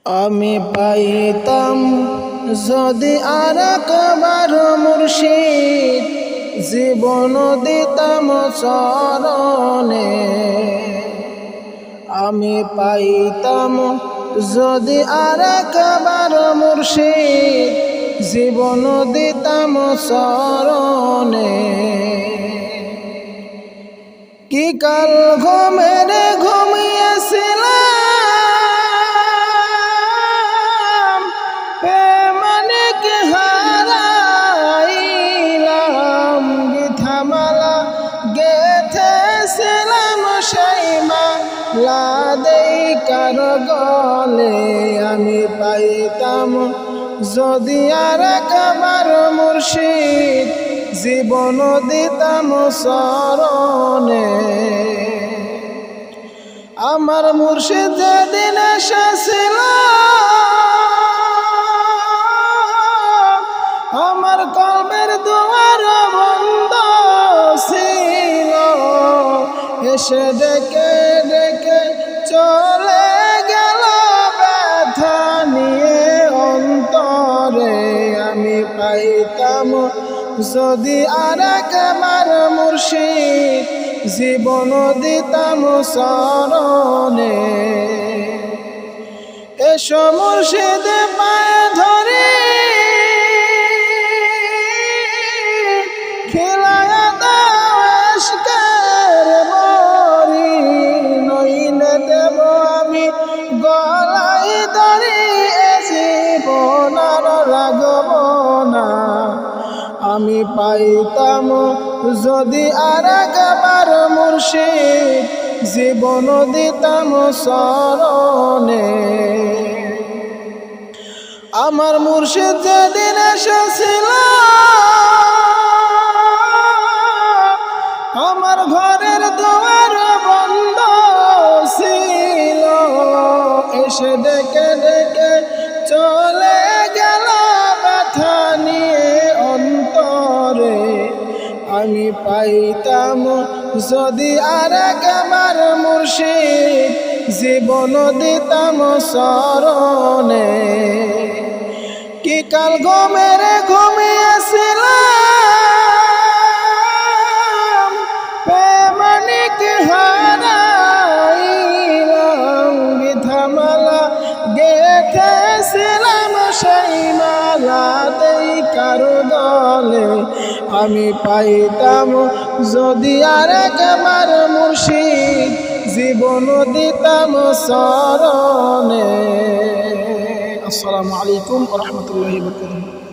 আমি পাইতাম যদি আরেকবার মুর্শিদ, জীবন দিতাম চরণে। আমি পাইতাম যদি আরেকবার মুর্শিদ, জীবন দিতাম চরণে। কি কাল ঘুমের ঘুমিয়েছিলাম, প্রেমানিক হারাইলাম। বিথামালা গেথেছিলাম সেই মালা দেই কারো গলে। আমি পাইতাম যদি আরেকবার মুর্শিদ, জীবন দিতাম চরণে। আমার মুর্শিদ যেদিন এসেছিল, আমার কলবের দুয়ার বন্ধ ছিল। এসে ডেকে ডেকে চলে গেল ব্যথা নিয়ে অন্তরে। আমি পাইতাম যদি আরেকবার মুর্শিদ, জীবন দিতাম চরণে। এসো মুর্শিদ পায়ে ধরি, খিলায়া দাও ইশকের বড়ি। নইলে দেব আমি গলায় দড়ি, এ জীবন আর রাখব না। আমি পাইতাম যদি আরেকবার মুর্শিদ, জীবন দিতাম চরণে। আমার মুর্শিদ যেদিন এসেছিল, আমার ঘরের দুয়ার বন্ধ ছিল। এসে ডেকে ডেকে চলে গেল ব্যথা নিয়ে অন্তরে। আমি পাইতাম যদি আরেকবার মুর্শিদ, জীবন দিতাম চরণে। কি কাল ঘুমের ঘুমিয়েছিলাম, প্রেমানিক হারাইলাম। বিথামালা গেথেছিলাম সেই মালা দেই কারো গলে। আমি পাইতাম যদি আরেকবার মুর্শিদ, জীবন দিতাম চরণে। আসসালামু আলাইকুম ওয়া রাহমাতুল্লাহি ওয়া বারাকাতুহু।